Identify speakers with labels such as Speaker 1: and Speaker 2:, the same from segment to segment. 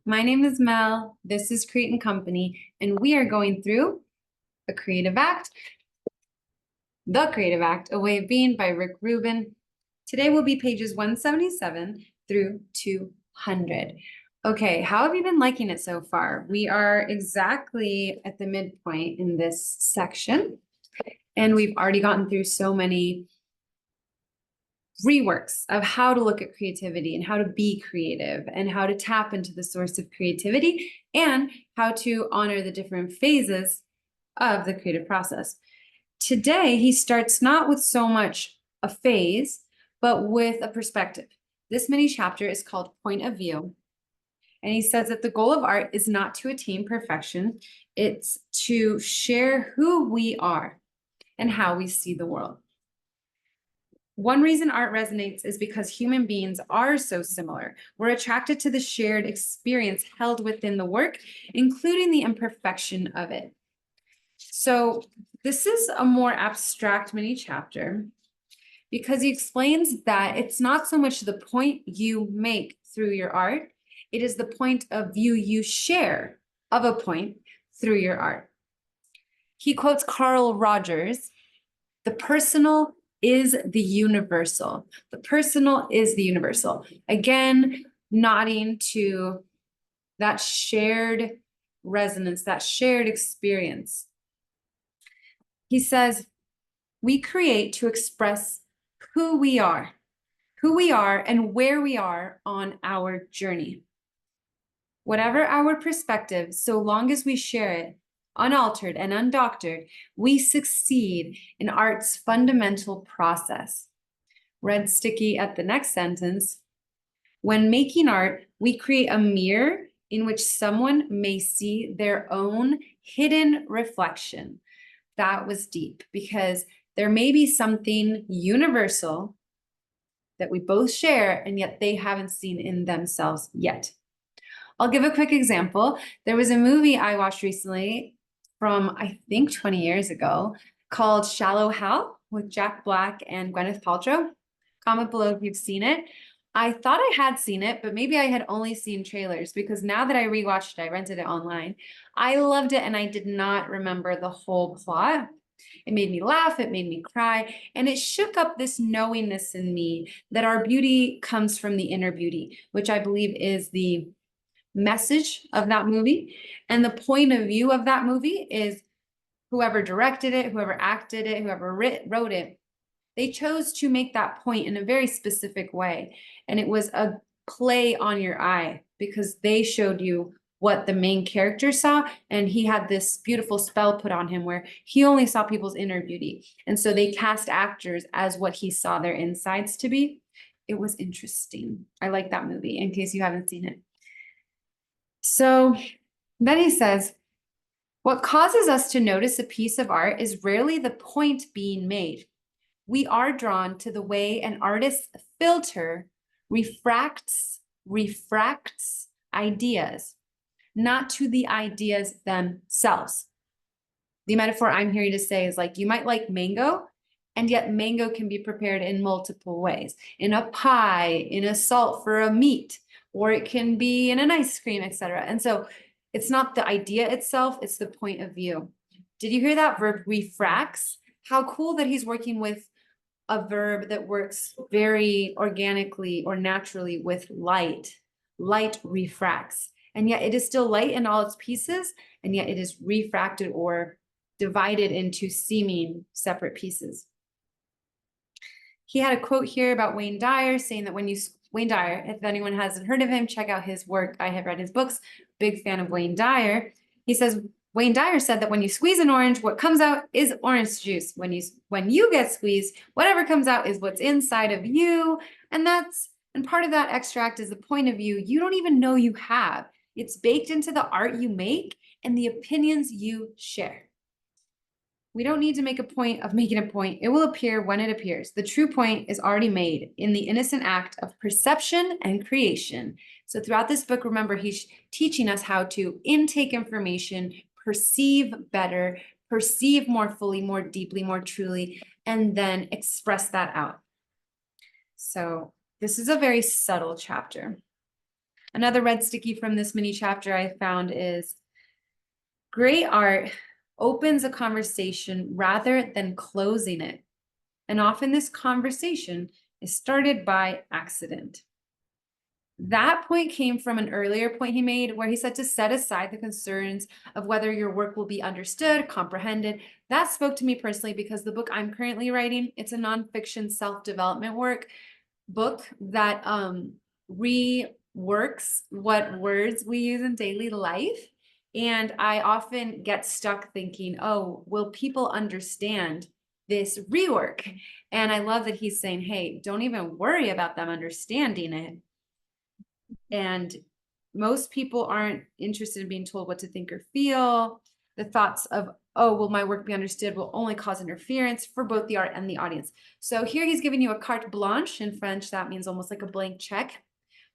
Speaker 1: My name is Mel. This is Create and Company, and we are going through The Creative Act, A Way of Being by Rick Rubin. Today will be pages 177 through 200. Okay, how have you been liking it so far? We are exactly at the midpoint in this section, and we've already gotten through so many reworks of how to look at creativity and how to be creative and how to tap into the source of creativity and how to honor the different phases of the creative process. Today, he starts not with so much a phase, but with a perspective. This mini chapter is called Point of View. And he says that the goal of art is not to attain perfection, it's to share who we are and how we see the world. One reason art resonates is because human beings are so similar. We're attracted to the shared experience held within the work, including the imperfection of it. So this is a more abstract mini chapter because he explains that it's not so much the point you make through your art, it is the point of view you share of a point through your art. He quotes Carl Rogers, "The personal is the universal. The personal is the universal." Again, nodding to that shared resonance, that shared experience. He says, we create to express who we are and where we are on our journey. Whatever our perspective, so long as we share it, unaltered and undoctored, we succeed in art's fundamental process. Red sticky at the next sentence. When making art, we create a mirror in which someone may see their own hidden reflection. That was deep because there may be something universal that we both share and yet they haven't seen in themselves yet. I'll give a quick example. There was a movie I watched recently from, I think, 20 years ago called Shallow Hal with Jack Black and Gwyneth Paltrow. Comment below if you've seen it. I thought I had seen it, but maybe I had only seen trailers because now that I rewatched it, I rented it online. I loved it and I did not remember the whole plot. It made me laugh, it made me cry, and it shook up this knowingness in me that our beauty comes from the inner beauty, which I believe is the message of that movie. And the point of view of that movie is whoever directed it, whoever acted it, whoever wrote it, they chose to make that point in a very specific way. And it was a play on your eye because they showed you what the main character saw. And he had this beautiful spell put on him where he only saw people's inner beauty. And so they cast actors as what he saw their insides to be. It was interesting. I like that movie in case you haven't seen it. So then he says, what causes us to notice a piece of art is rarely the point being made. We are drawn to the way an artist's filter refracts ideas, not to the ideas themselves. The metaphor I'm hearing to say is like, you might like mango, and yet mango can be prepared in multiple ways, in a pie, in a salt for a meat, or it can be in an ice cream, etc. And so it's not the idea itself, it's the point of view. Did you hear that verb refracts? How cool that he's working with a verb that works very organically or naturally with light. Light refracts. And yet it is still light in all its pieces, and yet it is refracted or divided into seeming separate pieces. He had a quote here about Wayne Dyer saying that Wayne Dyer, if anyone hasn't heard of him, check out his work. I have read his books, big fan of Wayne Dyer. He says, Wayne Dyer said that when you squeeze an orange, what comes out is orange juice. When you get squeezed, whatever comes out is what's inside of you. And part of that extract is the point of view you don't even know you have. It's baked into the art you make and the opinions you share. We don't need to make a point of making a point. It will appear when it appears. The true point is already made in the innocent act of perception and creation. So throughout this book, remember, he's teaching us how to intake information, perceive better, perceive more fully, more deeply, more truly, and then express that out. So this is a very subtle chapter. Another red sticky from this mini chapter I found is great art opens a conversation rather than closing it. And often this conversation is started by accident. That point came from an earlier point he made where he said to set aside the concerns of whether your work will be understood, comprehended. That spoke to me personally because the book I'm currently writing, it's a nonfiction self-development book that reworks what words we use in daily life. And I often get stuck thinking, oh, will people understand this rework? And I love that he's saying, hey, don't even worry about them understanding it. And most people aren't interested in being told what to think or feel. The thoughts of, oh, will my work be understood will only cause interference for both the art and the audience. So here he's giving you a carte blanche. In French, that means almost like a blank check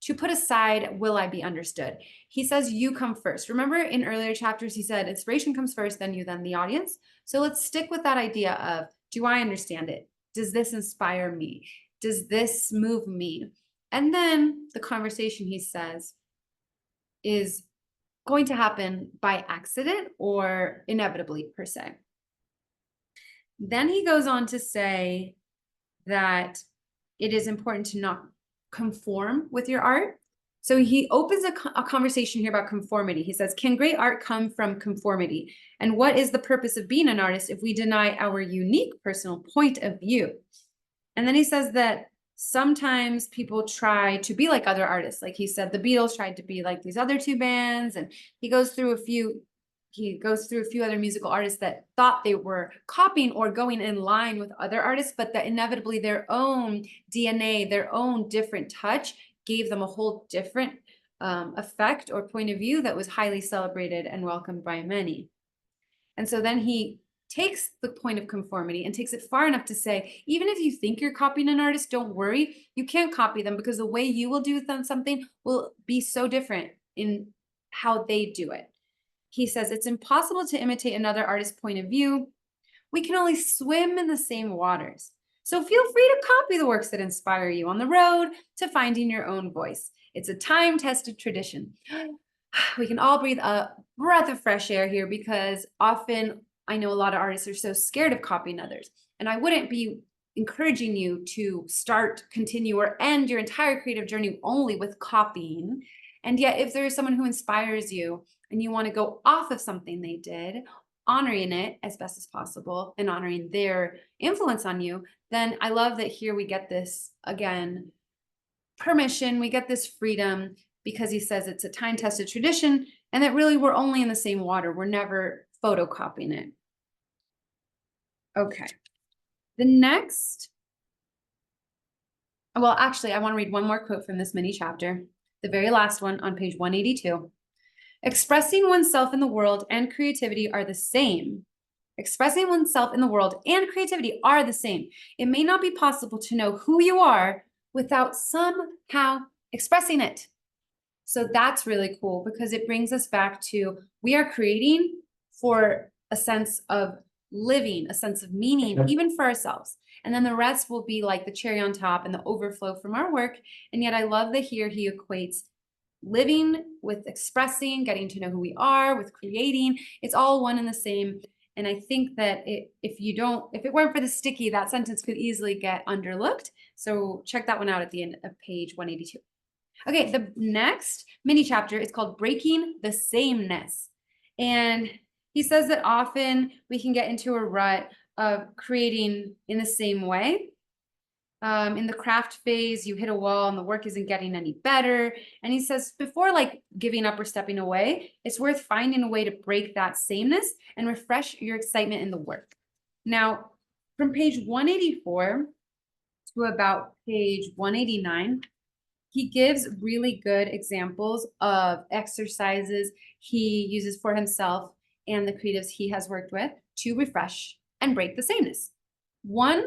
Speaker 1: to put aside, will I be understood? He says, you come first. Remember in earlier chapters, he said, inspiration comes first, then you, then the audience. So let's stick with that idea of, do I understand it? Does this inspire me? Does this move me? And then the conversation, he says, is going to happen by accident or inevitably per se. Then he goes on to say that it is important to not conform with your art. So he opens a conversation here about conformity. He says, can great art come from conformity? And what is the purpose of being an artist if we deny our unique personal point of view? And then he says that sometimes people try to be like other artists. Like he said, the Beatles tried to be like these other two bands, and he goes through a few other musical artists that thought they were copying or going in line with other artists, but that inevitably their own DNA, their own different touch gave them a whole different effect or point of view that was highly celebrated and welcomed by many. And so then he takes the point of conformity and takes it far enough to say, even if you think you're copying an artist, don't worry, you can't copy them because the way you will do something will be so different in how they do it. He says, it's impossible to imitate another artist's point of view. We can only swim in the same waters. So feel free to copy the works that inspire you on the road to finding your own voice. It's a time-tested tradition. We can all breathe a breath of fresh air here because often I know a lot of artists are so scared of copying others. And I wouldn't be encouraging you to start, continue, or end your entire creative journey only with copying. And yet, if there is someone who inspires you and you want to go off of something they did, honoring it as best as possible and honoring their influence on you, then I love that here we get this, again, permission, we get this freedom because he says it's a time-tested tradition and that really we're only in the same water. We're never photocopying it. Okay. The next, well, actually, I want to read one more quote from this mini chapter, the very last one on page 182. Expressing oneself in the world and creativity are the same. Expressing oneself in the world and creativity are the same. It may not be possible to know who you are without somehow expressing it. So that's really cool because it brings us back to we are creating for a sense of living, a sense of meaning, even for ourselves. And then the rest will be like the cherry on top and the overflow from our work. And yet I love that here he equates living with expressing, getting to know who we are, with creating. It's all one and the same. And I think that if it weren't for the sticky, that sentence could easily get underlooked. So check that one out at the end of page 182. Okay, the next mini chapter is called Breaking the Sameness. And he says that often we can get into a rut of creating in the same way. In the craft phase, you hit a wall and the work isn't getting any better. And he says, before like giving up or stepping away, it's worth finding a way to break that sameness and refresh your excitement in the work. Now, from page 184 to about page 189, he gives really good examples of exercises he uses for himself and the creatives he has worked with to refresh and break the sameness. One,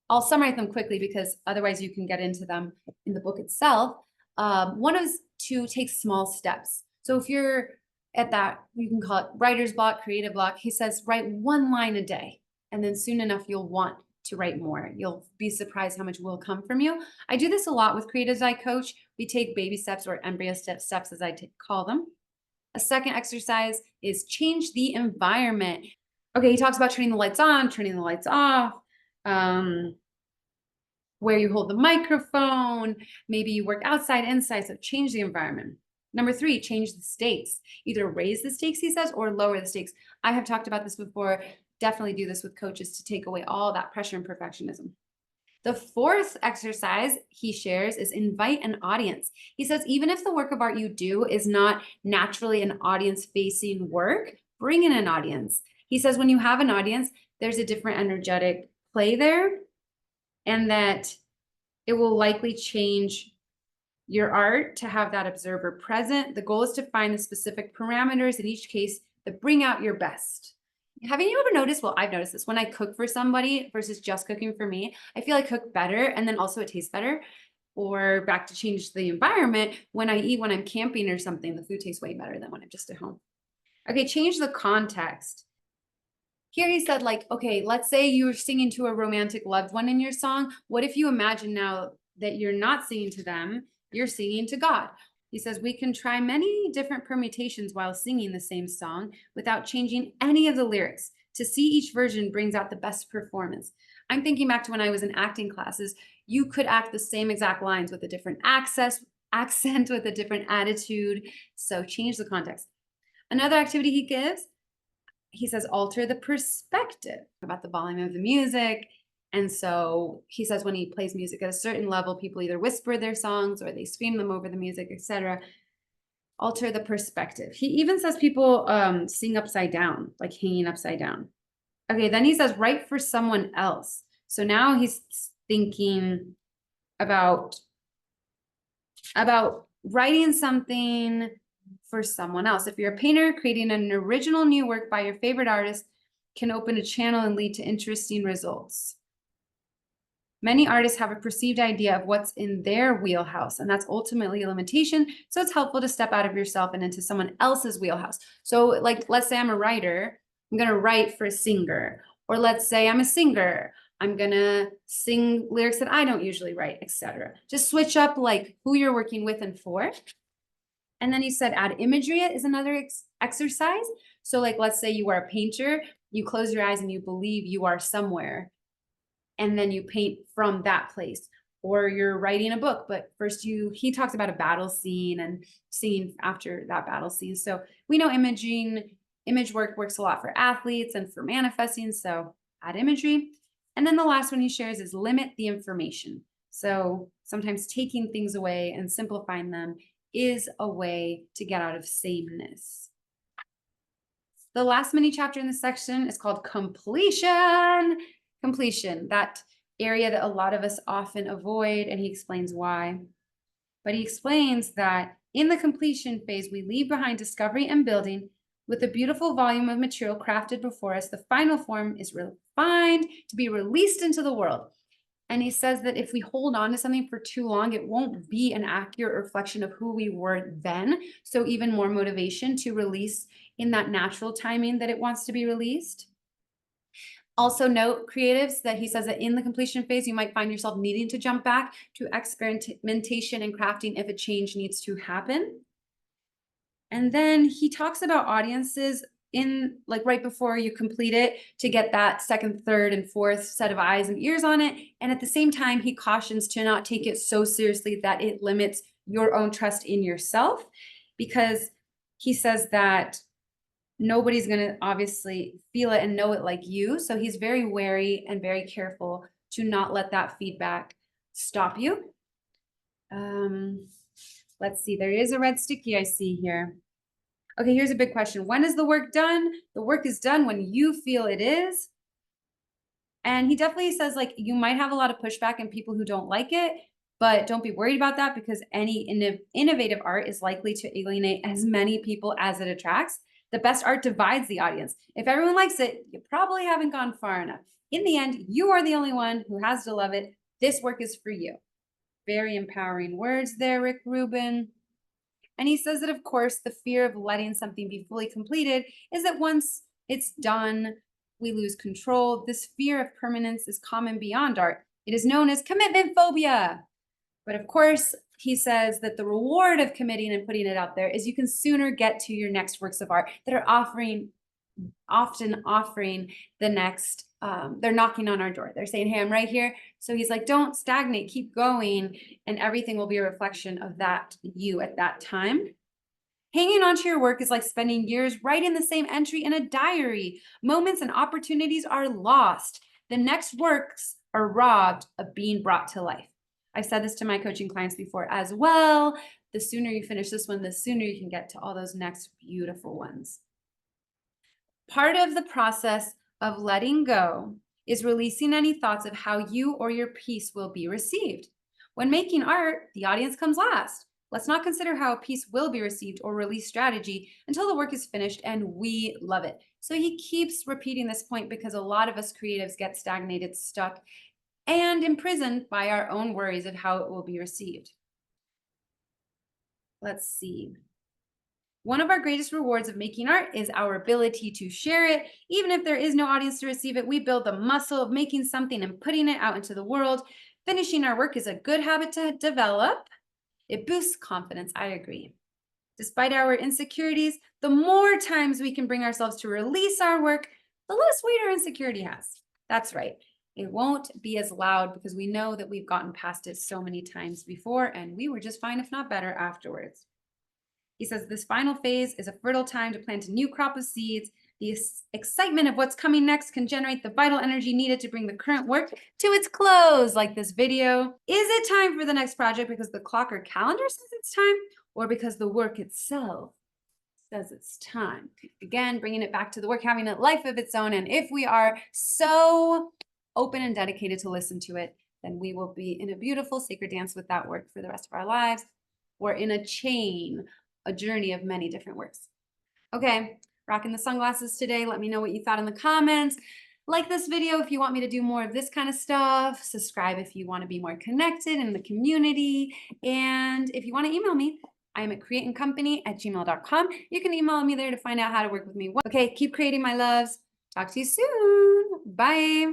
Speaker 1: I'll summarize them quickly because otherwise you can get into them in the book itself. One is to take small steps. So if you're at that, you can call it writer's block, creative block. He says, write one line a day, and then soon enough, you'll want to write more. You'll be surprised how much will come from you. I do this a lot with creatives I coach. We take baby steps, or embryo steps as I call them. A second exercise is change the environment. Okay, he talks about turning the lights on, turning the lights off, where you hold the microphone, maybe you work outside, inside, so change the environment. Number 3, change the stakes. Either raise the stakes, he says, or lower the stakes. I have talked about this before. Definitely do this with coaches to take away all that pressure and perfectionism. The fourth exercise he shares is invite an audience. He says, even if the work of art you do is not naturally an audience-facing work, bring in an audience. He says, when you have an audience, there's a different energetic play there, and that it will likely change your art to have that observer present. The goal is to find the specific parameters in each case that bring out your best. Haven't you ever noticed, well, I've noticed this, when I cook for somebody versus just cooking for me, I feel I cook better, and then also it tastes better. Or back to change the environment, when I eat, when I'm camping or something, the food tastes way better than when I'm just at home. Okay, change the context. Here he said, like, okay, let's say you're singing to a romantic loved one in your song. What if you imagine now that you're not singing to them, you're singing to God? He says, we can try many different permutations while singing the same song without changing any of the lyrics. To see each version brings out the best performance. I'm thinking back to when I was in acting classes. You could act the same exact lines with a different accent, with a different attitude. So change the context. Another activity he gives, he says, alter the perspective about the volume of the music. And so he says when he plays music at a certain level, people either whisper their songs or they scream them over the music, etc. Alter the perspective. He even says people sing upside down, like hanging upside down. Okay, then he says write for someone else. So now he's thinking about writing something for someone else. If you're a painter, creating an original new work by your favorite artist can open a channel and lead to interesting results. Many artists have a perceived idea of what's in their wheelhouse, and that's ultimately a limitation. So it's helpful to step out of yourself and into someone else's wheelhouse. So like, let's say I'm a writer, I'm going to write for a singer. Or let's say I'm a singer, I'm going to sing lyrics that I don't usually write, etc. Just switch up like who you're working with and for. And then he said add imagery is another exercise. So like, let's say you are a painter, you close your eyes and you believe you are somewhere, and then you paint from that place. Or you're writing a book, but first he talks about a battle scene and singing after that battle scene. So we know image work works a lot for athletes and for manifesting, so add imagery. And then the last one he shares is limit the information. So sometimes taking things away and simplifying them is a way to get out of sameness. The last mini chapter in this section is called completion. Completion, that area that a lot of us often avoid, and he explains why. But he explains that in the completion phase, we leave behind discovery and building. With a beautiful volume of material crafted before us, the final form is refined to be released into the world. And he says that if we hold on to something for too long, it won't be an accurate reflection of who we were then. So even more motivation to release in that natural timing that it wants to be released. Also note, creatives, that he says that in the completion phase, you might find yourself needing to jump back to experimentation and crafting if a change needs to happen. And then he talks about audiences in like right before you complete it to get that second, third, and fourth set of eyes and ears on it. And at the same time, he cautions to not take it so seriously that it limits your own trust in yourself, because he says that nobody's going to obviously feel it and know it like you. So he's very wary and very careful to not let that feedback stop you. Let's see, there is a red sticky I see here. Okay, here's a big question. When is the work done? The work is done when you feel it is. And he definitely says, like, you might have a lot of pushback and people who don't like it, but don't be worried about that, because any innovative art is likely to alienate as many people as it attracts. The best art divides the audience. If everyone likes it, you probably haven't gone far enough. In the end, you are the only one who has to love it. This work is for you. Very empowering words there, Rick Rubin. And he says that, of course, the fear of letting something be fully completed is that once it's done, we lose control. This fear of permanence is common beyond art. It is known as commitment phobia. But of course, he says that the reward of committing and putting it out there is you can sooner get to your next works of art that are often offering the next, they're knocking on our door. They're saying, hey, I'm right here. So he's like, don't stagnate, keep going, and everything will be a reflection of that you at that time. Hanging on to your work is like spending years writing the same entry in a diary. Moments and opportunities are lost. The next works are robbed of being brought to life. I've said this to my coaching clients before as well. The sooner you finish this one, the sooner you can get to all those next beautiful ones. Part of the process of letting go is releasing any thoughts of how you or your piece will be received. When making art, the audience comes last. Let's not consider how a piece will be received or release strategy until the work is finished and we love it. So he keeps repeating this point because a lot of us creatives get stagnated, stuck, and imprisoned by our own worries of how it will be received. Let's see. One of our greatest rewards of making art is our ability to share it. Even if there is no audience to receive it, we build the muscle of making something and putting it out into the world. Finishing our work is a good habit to develop. It boosts confidence, I agree. Despite our insecurities, the more times we can bring ourselves to release our work, the less weight our insecurity has. That's right. It won't be as loud because we know that we've gotten past it so many times before and we were just fine, if not better, afterwards. He says this final phase is a fertile time to plant a new crop of seeds. The excitement of what's coming next can generate the vital energy needed to bring the current work to its close, like this video. Is it time for the next project because the clock or calendar says it's time, or because the work itself says it's time? Again, bringing it back to the work having a life of its own. And if we are so open and dedicated to listen to it, then we will be in a beautiful sacred dance with that work for the rest of our lives. We're in a journey of many different works. Okay, rocking the sunglasses today. Let me know what you thought in the comments. Like this video if you want me to do more of this kind of stuff. Subscribe if you want to be more connected in the community. And if you want to email me, I am at createandcompany@gmail.com. You can email me there to find out how to work with me. Okay, keep creating, my loves. Talk to you soon. Bye.